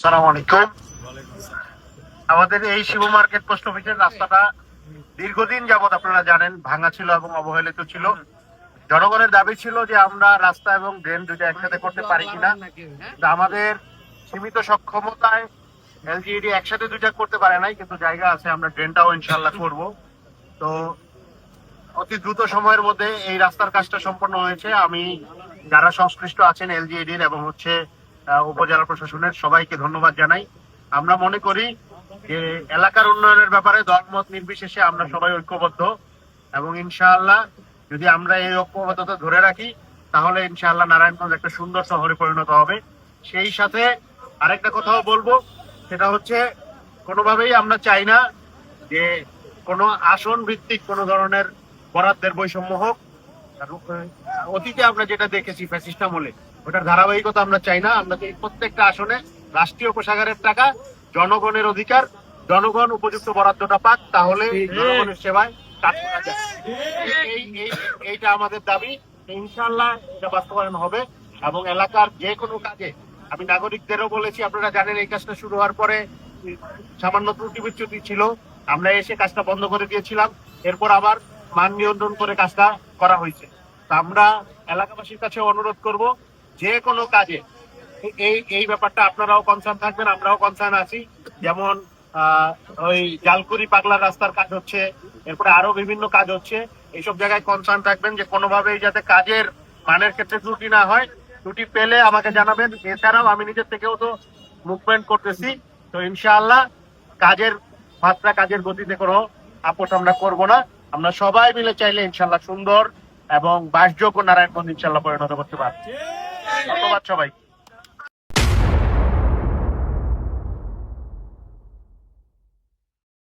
আসসালামু আলাইকুম। আমাদের এই শিবু মার্কেট পোস্ট অফিসের রাস্তাটা দীর্ঘদিন যাবত আপনারা জানেন ভাঙা ছিল এবং অবহেলিত ছিল। জনগণের দাবি ছিল যে আমরা রাস্তা এবং ড্রেন দুইটা একসাথে করতে পারি কিনা। কিন্তু আমাদের সীমিত সক্ষমতায় এলজিইডি একসাথে দুইটা করতে পারে নাই, কিন্তু জায়গা আছে, আমরা ড্রেনটাও ইনশাল্লাহ করব। তো অতি দ্রুত সময়ের মধ্যে এই রাস্তার কাজটা সম্পন্ন হয়েছে। আমি যারা সংশ্লিষ্ট আছেন এলজিইডির এবং উপজেলা প্রশাসনের সবাইকে ধন্যবাদ জানাই। আমরা মনে করি যে এলাকার উন্নয়নের ব্যাপারে দলমত নির্বিশেষে আমরা সবাই ঐক্যবদ্ধ এবং ইনশাআল্লাহ যদি আমরা এই ঐক্যবদ্ধতা ধরে রাখি তাহলে ইনশাআল্লাহ নারায়ণগঞ্জ একটা সুন্দর শহরে পরিণত হবে। সেই সাথে আরেকটা কথাও বলবো, সেটা হচ্ছে কোনোভাবেই আমরা চাই না যে কোনো আসন ভিত্তিক কোনো ধরনের বরাদ্দের বৈষম্য হোক। অতীতে আমরা যেটা দেখেছি ফ্যাসিস্ট আমলে, ওটার ধারাবাহিকতা আমরা চাই না। আমরা চাই প্রত্যেকটা আসনে রাষ্ট্রীয় কোষাগারের টাকা, জনগণের অধিকার, জনগণ উপযুক্ত বরাদ্দটা পাক, তাহলে জনগণের সেবায় কাজ করা যায়। এইটা আমাদের দাবি। ইনশাআল্লাহ এটা বাস্তবায়ন হবে এবং এলাকার যে কোনো কাজে আমি নাগরিকদেরও বলেছি, আপনারা জানেন এই কাজটা শুরু হওয়ার পরে সামান্য ত্রুটি বিচ্যুতি ছিল, আমরা এসে কাজটা বন্ধ করে দিয়েছিলাম। এরপর আবার মান নিয়ন্ত্রণ করে কাজটা করা হয়েছে। তা আমরা এলাকাবাসীর কাছে অনুরোধ করব, যে কোনো কাজে এই ব্যাপারটা আপনারাও কনসার্ন থাকবেন, আমরাও কনসার্ন আছি। যেমন ওই জালকুড়ি পাগলার রাস্তার কাজ হচ্ছে, এরপরে আরো বিভিন্ন কাজ হচ্ছে, এইসব জায়গায় কনসার্ন থাকবেন যে কোনোভাবেই যাতে কাজের মানের ক্ষেত্রে ত্রুটি না হয়। ত্রুটি পেলে আমাকে জানাবেন। এছাড়াও আমি নিজের থেকেও তো মুভমেন্ট করতেছি। তো ইনশাআল্লাহ কাজের মাত্রা, কাজের গতিতে কোনো আপোষ আমরা করব না। আমরা সবাই মিলে চাইলে ইনশাআল্লাহ সুন্দর এবং বাসযোগ্য নারায়ণগঞ্জ ইনশাআল্লাহ পরিণত করতে পারব। ধন্যবাদ সবাই।